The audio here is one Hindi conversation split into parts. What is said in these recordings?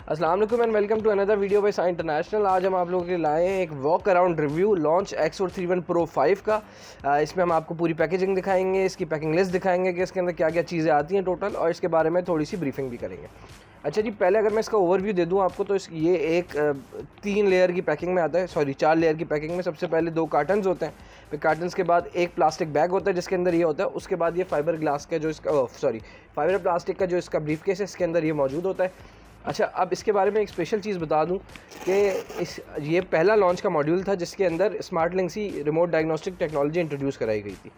अस्सलाम वालेकुम and welcome to another video by Sai international. आज हम आप लोगों के लिए लाए हैं एक walk around review launch X431 Pro 5 का। इसमें हम आपको पूरी पैकेजिंग दिखाएंगे, इसकी पैकिंग लिस्ट दिखाएंगे कि इसके अंदर क्या क्या चीज़ें आती हैं टोटल, और इसके बारे में थोड़ी सी ब्रीफिंग भी करेंगे। अच्छा जी, पहले अगर मैं इसका ओवरव्यू दे दूं आपको तो ये एक 3 लेयर की पैकिंग में आता है, 4 लेयर की पैकिंग में। सबसे पहले 2 कार्टन्स होते हैं, फिर कार्टन्स के बाद एक प्लास्टिक बैग होता है जिसके अंदर ये होता है। उसके बाद ये फाइबर ग्लास का जो इसका फाइबर प्लास्टिक का जो इसका ब्रीफ केस है, इसके अंदर ये मौजूद होता है। अच्छा, अब इसके बारे में एक स्पेशल चीज़ बता दूं कि ये पहला लॉन्च का मॉड्यूल था जिसके अंदर smart link C remote diagnostic technology introduce कराई गई थी।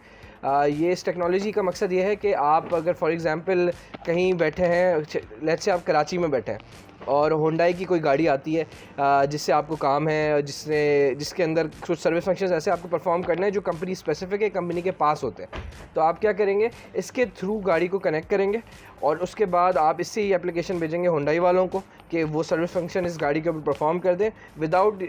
ये इस टेक्नोलॉजी का मकसद ये है कि आप अगर फॉर एग्ज़ाम्पल कहीं बैठे हैं, लेट्स से आप कराची में बैठे हैं और होंडाई की कोई गाड़ी आती है जिससे आपको काम है, जिसके अंदर कुछ सर्विस फंक्शंस ऐसे आपको परफॉर्म करने हैं जो कंपनी स्पेसिफिक है, कंपनी के पास होते हैं। तो आप क्या करेंगे, इसके थ्रू गाड़ी को कनेक्ट करेंगे और उसके बाद आप इससे ही एप्लीकेशन भेजेंगे होंडाई वालों को कि वो सर्विस फंक्शन इस गाड़ी के ऊपर परफॉर्म कर दें without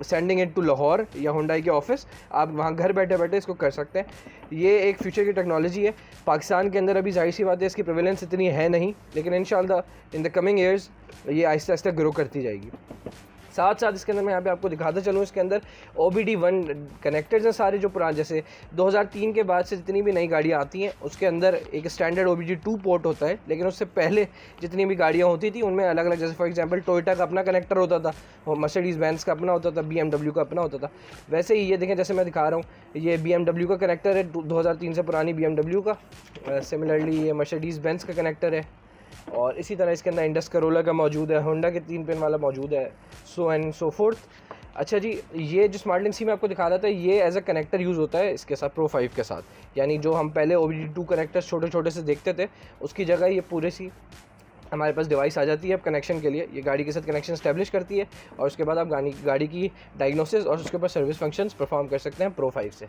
sending it to Lahore या होंडाई के ऑफिस। आप वहाँ घर बैठे बैठे इसको कर सकते हैं। ये एक फ्यूचर की टेक्नोलॉजी है। पाकिस्तान के अंदर अभी जाहिर सी बात है इसकी प्रेवलेंस इतनी है नहीं, लेकिन इंशाल्लाह इन द कमिंग ईयर्स ये आहिस्ता आहिस्ता ग्रो करती जाएगी। साथ साथ इसके अंदर मैं यहाँ पे आपको दिखाता चलूँ, इसके अंदर OBD1 कनेक्टर्स हैं सारे जो पुराने, जैसे 2003 के बाद से जितनी भी नई गाड़ियाँ आती हैं उसके अंदर एक स्टैंडर्ड OBD2 पोर्ट होता है, लेकिन उससे पहले जितनी भी गाड़ियाँ होती थी उनमें अलग अलग, जैसे फॉर एग्जांपल टोयोटा का अपना कनेक्टर होता था, मर्सिडीज़ बेंज का अपना होता था, BMW का अपना होता था। वैसे ही ये देखें, जैसे मैं दिखा रहा हूँ, ये BMW का कनेक्टर है 2003 से पुरानी BMW का। सिमिलरली ये मर्सिडीज़ बेंज का कनेक्टर है, और इसी तरह इसके अंदर इंडस करोला का मौजूद है, होंडा के 3 पिन वाला मौजूद है, सो एंड सो फोर्थ। अच्छा जी, ये जो स्मार्ट लिंक सी मैं आपको दिखा रहा था, ये एज अ कनेक्टर यूज़ होता है इसके साथ Pro 5 के साथ। यानी जो हम पहले OBD2 कनेक्टर्स छोटे छोटे से देखते थे, उसकी जगह ये पूरे सी हमारे पास डिवाइस आ जाती है अब कनेक्शन के लिए। ये गाड़ी के साथ कनेक्शन स्टैब्लिश करती है और उसके बाद आप गाड़ी की डायग्नोसिस और उसके ऊपर सर्विस फंक्शंस परफॉर्म कर सकते हैं Pro 5 से।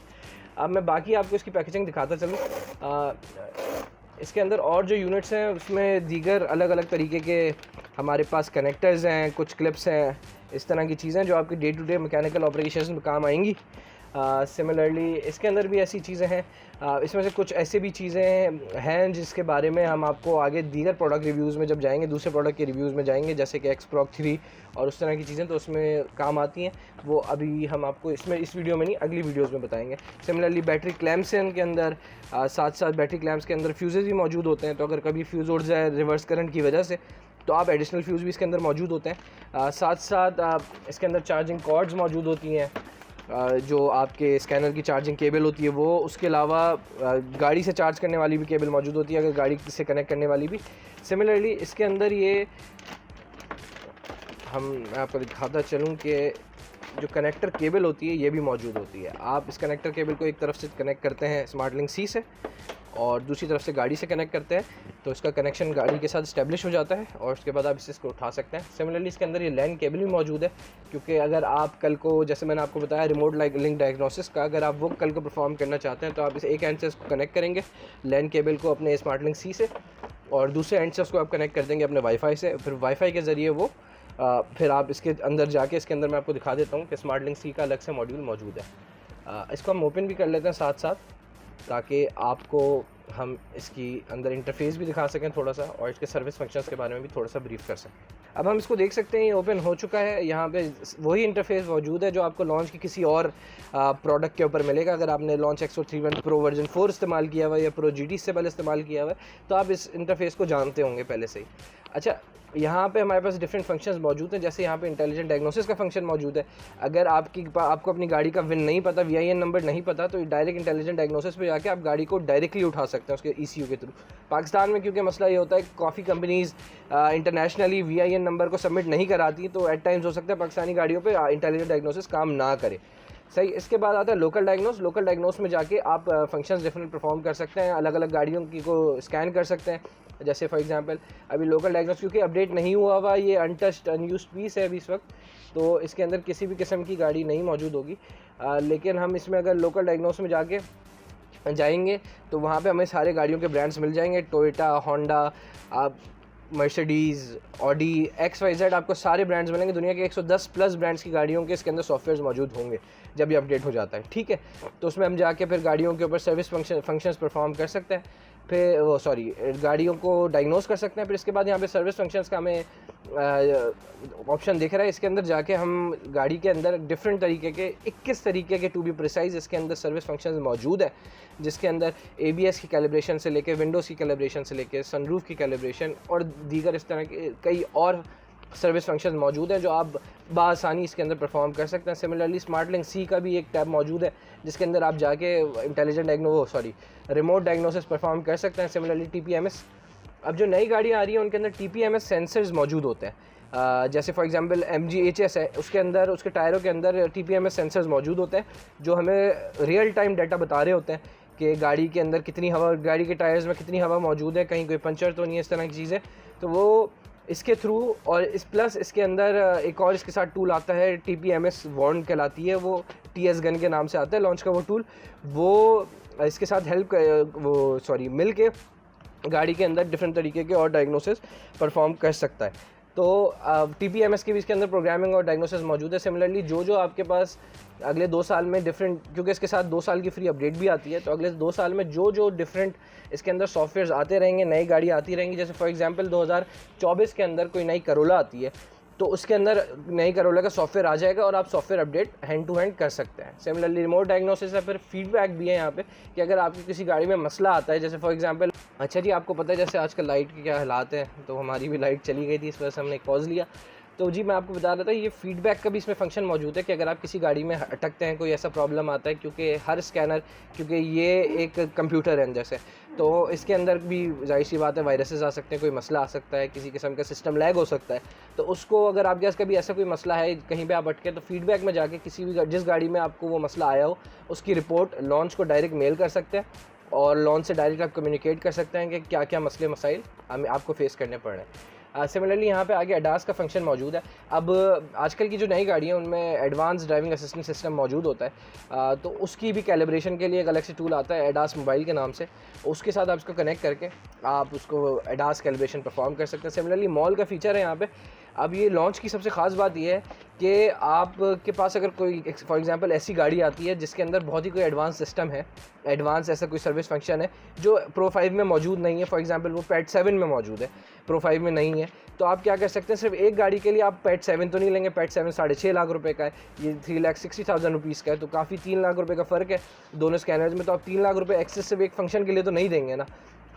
अब मैं बाकी आपको इसकी पैकेजिंग दिखाता चलूँ। इसके अंदर और जो यूनिट्स हैं उसमें दीगर अलग अलग तरीके के हमारे पास कनेक्टर्स हैं, कुछ क्लिप्स हैं, इस तरह की चीज़ें जो आपके day to day mechanical operation में काम आएंगी। सिमिलरली इसके अंदर भी ऐसी चीज़ें हैं। इसमें से कुछ ऐसे भी चीज़ें हैं जिसके बारे में हम आपको आगे दीगर प्रोडक्ट रिव्यूज़ में जब जाएंगे, दूसरे प्रोडक्ट के रिव्यूज़ में जाएंगे, जैसे कि X-Proc 3 और उस तरह की चीज़ें, तो उसमें काम आती हैं। वो अभी हम आपको इस वीडियो में नहीं, अगली वीडियोज़ में बताएंगे। सिमिलरली बैटरी क्लैम्प्स हैं इनके अंदर, साथ साथ बैटरी क्लैम्प्स के अंदर फ्यूज़ेस भी मौजूद होते हैं, तो अगर कभी फ्यूज़ उड़ जाए रिवर्स करंट की वजह से तो आप एडिशनल फ्यूज़ भी इसके अंदर मौजूद होते हैं। साथ साथ इसके अंदर चार्जिंग कॉर्ड्स मौजूद होती हैं, जो आपके स्कैनर की चार्जिंग केबल होती है वो, उसके अलावा गाड़ी से चार्ज करने वाली भी केबल मौजूद होती है, अगर गाड़ी से कनेक्ट करने वाली भी। सिमिलरली इसके अंदर ये मैं आपको दिखाता चलूँ कि जो कनेक्टर केबल होती है ये भी मौजूद होती है। आप इस कनेक्टर केबल को एक तरफ से कनेक्ट करते हैं स्मार्ट लिंक सी से और दूसरी तरफ से गाड़ी से कनेक्ट करते हैं, तो इसका कनेक्शन गाड़ी के साथ इस्टेब्लिश हो जाता है और उसके बाद आप इसको उठा सकते हैं। सिमिलरली इसके अंदर ये लैन केबल भी मौजूद है, क्योंकि अगर आप कल को, जैसे मैंने आपको बताया रिमोट लिंक डायग्नोसिस का, अगर आप वो कल को परफॉर्म करना चाहते हैं तो आप इस एक एंड से इसको कनेक्ट करेंगे लैन केबल को अपने स्मार्ट लिंक सी से, और दूसरे एंड से उसको आप कनेक्ट कर देंगे अपने वाईफाई से। फिर वाईफाई के ज़रिए वो फिर आप इसके अंदर जाके, इसके अंदर मैं आपको दिखा देता हूँ कि स्मार्ट लिंक सी का अलग से मॉड्यूल मौजूद है। इसको हम ओपन भी कर लेते हैं साथ साथ, ताकि आपको हम इसकी अंदर इंटरफेस भी दिखा सकें थोड़ा सा, और इसके सर्विस फंक्शंस के बारे में भी थोड़ा सा ब्रीफ कर सकें। अब हम इसको देख सकते हैं, ये ओपन हो चुका है। यहाँ पे वही इंटरफेस मौजूद है जो आपको लॉन्च की किसी और प्रोडक्ट के ऊपर मिलेगा। अगर आपने लॉन्च X431 Pro वर्जन 4 इस्तेमाल किया हुआ है या Pro GT से पहले इस्तेमाल किया हुआ है, तो आप इस इंटरफेस को जानते होंगे पहले से ही। अच्छा, यहाँ पे हमारे पास डिफरेंट फंक्शंस मौजूद हैं, जैसे यहाँ पे इंटेलिजेंट डायग्नोसिस का फंक्शन मौजूद है। अगर आपको अपनी गाड़ी का विन नहीं पता, VIN नंबर नहीं पता, तो डायरेक्ट इंटेलिजेंट डायग्नोसिस पे जाके आप गाड़ी को डायरेक्टली उठा सकते हैं उसके ECU के थ्रू। पाकिस्तान में क्योंकि मसला ये होता है, काफ़ी कंपनीज़ इंटरनेशनली VIN नंबर को सबमिट नहीं कराती, तो एट टाइम्स हो सकता है पाकिस्तानी गाड़ियों पर इंटेलिजेंट डायग्नोसिस काम ना करे। सही। इसके बाद आता है लोकल डायग्नोस में जाके आप फंक्शंस डिफरेंट परफॉर्म कर सकते हैं, अलग अलग गाड़ियों की को स्कैन कर सकते हैं। जैसे फॉर एग्जांपल अभी लोकल डायग्नोस क्योंकि अपडेट नहीं हुआ हुआ, ये अनटच्ड अनयूज्ड पीस है अभी इस वक्त, तो इसके अंदर किसी भी किस्म की गाड़ी नहीं मौजूद होगी। लेकिन हम इसमें अगर लोकल डायग्नोस में जाके जाएंगे तो वहाँ पे हमें सारे गाड़ियों के ब्रांड्स मिल जाएंगे, Toyota, Honda, Mercedes, Audi, XYZ, आपको सारे ब्रांड्स मिलेंगे। दुनिया के 110 प्लस ब्रांड्स की गाड़ियों के इसके अंदर सॉफ्टवेयर मौजूद होंगे जब ये अपडेट हो जाता है, ठीक है। तो उसमें हम जाके फिर गाड़ियों के ऊपर सर्विस फंक्शंस परफॉर्म कर सकते हैं। फिर वो गाड़ियों को डायग्नोस कर सकते हैं। फिर इसके बाद यहाँ पे सर्विस फंक्शंस का हमें ऑप्शन दिख रहा है। इसके अंदर जाके हम गाड़ी के अंदर डिफरेंट तरीके के 21 तरीके के टू बी प्रिसाइज इसके अंदर सर्विस फंक्शंस मौजूद है, जिसके अंदर ABS की कैलिब्रेशन से लेके विंडोज़ की कैलिब्रेशन से लेके सनरूफ की कैलिब्रेशन और दीगर इस तरह के कई और सर्विस फंक्शन मौजूद हैं जो आप बआसानी इसके अंदर परफॉर्म कर सकते हैं। सिमिलरली स्मार्ट लिंक C का भी एक टैब मौजूद है जिसके अंदर आप जाके रिमोट डायग्नोसिस परफॉर्म कर सकते हैं। सिमिलरली TPMS, अब जो नई गाड़ी आ रही है उनके अंदर TPMS सेंसर्स मौजूद होते हैं। जैसे फॉर एग्जांपल MG HS है, उसके अंदर उसके टायरों के अंदर TPMS सेंसर्स मौजूद होते हैं जो हमें रियल टाइम डाटा बता रहे होते हैं कि गाड़ी के अंदर कितनी हवा, गाड़ी के टायर्स में कितनी हवा मौजूद है, कहीं कोई पंचर तो नहीं है, इस तरह की चीज़ें। तो वो इसके थ्रू और इस प्लस इसके अंदर एक और इसके साथ टूल आता है TPMS वॉर्न कहलाती है, वो TS गन के नाम से आता है लॉन्च का वो टूल। वो इसके साथ मिल के गाड़ी के अंदर डिफरेंट तरीके के और डायग्नोसिस परफॉर्म कर सकता है। तो TPMS की भी इसके अंदर प्रोग्रामिंग और डायग्नोसिस मौजूद है। सिमिलरली जो आपके पास अगले 2 साल में डिफरेंट, क्योंकि इसके साथ 2 साल की फ्री अपडेट भी आती है, तो अगले 2 साल में जो डिफरेंट इसके अंदर सॉफ्टवेयर्स आते रहेंगे, नई गाड़ी आती रहेंगी। जैसे फॉर एग्जांपल 2024 के अंदर कोई नई करोला आती है तो उसके अंदर नई करोला का सॉफ्टवेयर आ जाएगा और आप software update hand to hand कर सकते हैं। सिमिलरली रिमोट डायग्नोसिस है, फिर फीडबैक भी है यहाँ पे कि अगर आपकी किसी गाड़ी में मसला आता है, जैसे फॉर एग्जांपल अच्छा जी आपको पता है जैसे आजकल लाइट के क्या हालात हैं, तो हमारी भी लाइट चली गई थी, इस वजह से हमने पॉज लिया। तो जी मैं आपको बता रहा था ये फीडबैक का भी इसमें फंक्शन मौजूद है कि अगर आप किसी गाड़ी में अटकते हैं, कोई ऐसा प्रॉब्लम आता है, क्योंकि हर स्कैनर, क्योंकि ये एक कंप्यूटर है जैसे, तो इसके अंदर भी जाहिर सी बात है वायरसेस आ सकते हैं, कोई मसला आ सकता है, किसी किस्म का सिस्टम लैग हो सकता है। तो उसको अगर आपके पास कभी ऐसा कोई मसला है, कहीं पे आप अटके, तो फीडबैक में जाके किसी भी जिस गाड़ी में आपको वो मसला आया हो उसकी रिपोर्ट लॉन्च को डायरेक्ट मेल कर सकते हैं और लॉन्च से डायरेक्ट आप कम्युनिकेट कर सकते हैं कि क्या क्या मसले मसाइल आपको फेस करने पड़ रहे हैं। सिमिलरली यहाँ पे आगे ADAS का फंक्शन मौजूद है। अब आजकल की जो नई गाड़ी है उनमें एडवांस ड्राइविंग असिस्टेंट सिस्टम मौजूद होता है, तो उसकी भी कैलिब्रेशन के लिए एक अलग से टूल आता है ADAS मोबाइल के नाम से, उसके साथ आप इसको कनेक्ट करके आप उसको ADAS कैलिब्रेशन परफॉर्म कर सकते हैं। सिमिलरली मॉल का फीचर है यहाँ पे। अब ये लॉन्च की सबसे ख़ास बात ये है कि आपके पास अगर कोई फॉर एग्जांपल ऐसी गाड़ी आती है जिसके अंदर बहुत ही कोई एडवांस सिस्टम है, एडवांस ऐसा कोई सर्विस फंक्शन है जो Pro 5 में मौजूद नहीं है, फॉर एग्जांपल वो PET 7 में मौजूद है, Pro 5 में नहीं है, तो आप क्या कर सकते हैं, सिर्फ एक गाड़ी के लिए आप PET 7 तो नहीं लेंगे, PET 7 6.5 लाख रुपये का है, ये 3,60,000 रुपीज़ का है, तो काफ़ी 3 लाख रुपये का फ़र्क है दोनों स्कैनर्स में। तो आप 3 लाख रुपये एक्सेस सिर्फ एक फंक्शन के लिए तो नहीं देंगे ना।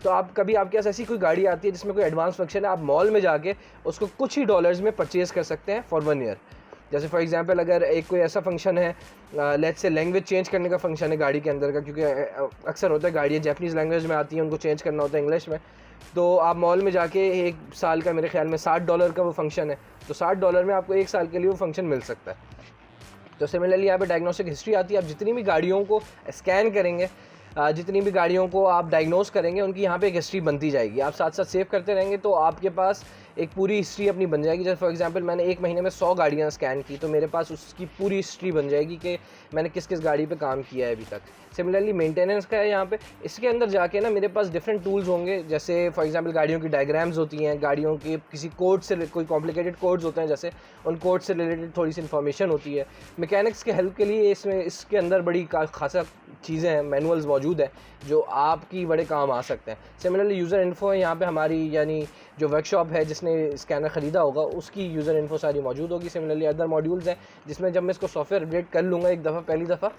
तो आप कभी आपके पास ऐसी कोई गाड़ी आती है जिसमें कोई एडवांस फंक्शन है, आप मॉल में जाके उसको कुछ ही डॉलर्स में परचेज़ कर सकते हैं फॉर 1 ईयर। जैसे फॉर एग्जांपल अगर एक कोई ऐसा फंक्शन है, लेट्स से लैंग्वेज चेंज करने का फंक्शन है गाड़ी के अंदर का, क्योंकि अक्सर होता है गाड़ियाँ जैपनीज़ लैंग्वेज में आती हैं, उनको चेंज करना होता है इंग्लिश में, तो आप मॉल में जाके 1 साल का मेरे ख्याल में $60 का वो फंक्शन है, तो $60 में आपको 1 साल के लिए वो फंक्शन मिल सकता है। तो सिमिलरली यहाँ पे डायग्नोस्टिक हिस्ट्री आती है। आप जितनी भी गाड़ियों को स्कैन करेंगे, जितनी भी गाड़ियों को आप डायग्नोस करेंगे, उनकी यहाँ पे एक हिस्ट्री बनती जाएगी। आप साथ साथ सेव करते रहेंगे तो आपके पास एक पूरी हिस्ट्री अपनी बन जाएगी। जैसे फॉर एग्जांपल मैंने 1 महीने में 100 गाड़ियाँ स्कैन की, तो मेरे पास उसकी पूरी हिस्ट्री बन जाएगी कि मैंने किस किस गाड़ी पे काम किया है अभी तक। सिमिलरली मेंटेनेंस का है यहाँ पे, इसके अंदर जाके ना मेरे पास डिफरेंट टूल्स होंगे, जैसे फॉर एग्जांपल गाड़ियों की डायग्राम्स होती हैं, गाड़ियों के किसी कोड से कोई कॉम्प्लिकेटेड कोड्स होते हैं, जैसे उन कोड से रिलेटेड थोड़ी सी इन्फॉर्मेशन होती है। मैकेनिक्स के हेल्प के लिए इसके अंदर बड़ी खासा चीज़ें हैं, मैनुअल्स मौजूद हैं जो आपकी बड़े काम आ सकते हैं। सिमिलरली यूज़र इन्फो है यहाँ पे हमारी, यानी जो वर्कशॉप है जिसने स्कैनर ख़रीदा होगा उसकी यूज़र इन्फो सारी मौजूद होगी। सिमिलरली अदर मॉड्यूल्स हैं जिसमें जब मैं इसको सॉफ्टवेयर अपडेट कर लूँगा एक दफ़ा, पहली दफ़ा,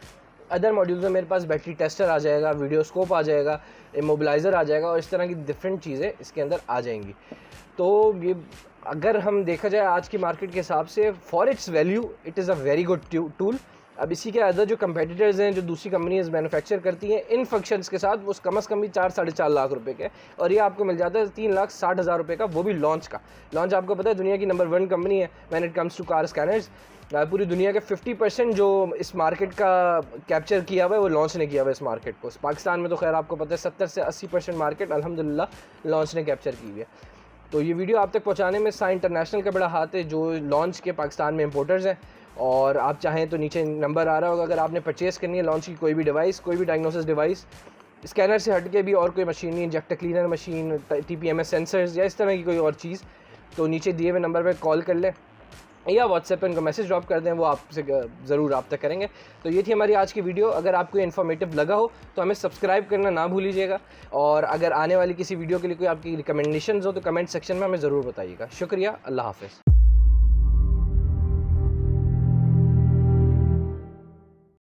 अदर मॉड्यूल्स में मेरे पास बैटरी टेस्टर आ जाएगा, वीडियोस्कोप आ जाएगा, इमोबिलाइज़र आ जाएगा और इस तरह की डिफरेंट चीज़ें इसके अंदर आ जाएंगी। तो ये अगर हम देखा जाए आज की मार्केट के हिसाब से, for its value it is a very good tool. अब इसी के अदर जो कंपेटिटर्स हैं, जो दूसरी कंपनीज मैन्युफैक्चर करती हैं इन फंक्शंस के साथ, वो कम से कम भी 4-4.5 लाख रुपए के, और ये आपको मिल जाता है 3,60,000 रुपये का, वो भी लॉन्च का। लॉन्च आपको पता है दुनिया की नंबर 1 कंपनी है when it comes to car scanners. पूरी दुनिया के 50% जो इस मार्केट का कैप्चर किया हुआ है वो लॉन्च ने किया हुआ है इस मार्केट को। पाकिस्तान में तो खैर आपको पता है 70 से 80% मार्केट अल्हम्दुलिल्लाह लॉन्च ने कैप्चर की हुई है। तो ये वीडियो आप तक पहुँचाने में साइन इंटरनेशनल का बड़ा हाथ है, जो लॉन्च के पाकिस्तान में इंपोर्टर्स हैं। और आप चाहें तो नीचे नंबर आ रहा होगा, अगर आपने परचेज़ करनी है लॉन्च की कोई भी डिवाइस, कोई भी डायग्नोसिस डिवाइस, स्कैनर से हट के भी और कोई मशीन नहीं, injector cleaner machine, TPMS sensors या इस तरह की कोई और चीज़, तो नीचे दिए हुए नंबर पर कॉल कर लें या व्हाट्सएप पे उनको मैसेज ड्रॉप कर दें, वो आपसे ज़रूर रब्ता करेंगे। तो ये थी हमारी आज की वीडियो। अगर आपको इन्फॉर्मेटिव लगा हो तो हमें सब्सक्राइब करना ना भूलिएगा, और अगर आने वाली किसी वीडियो के लिए कोई आपकी रिकमेंडेशंस हो तो कमेंट सेक्शन में हमें ज़रूर बताइएगा। शुक्रिया, अल्लाह हाफ़िज़।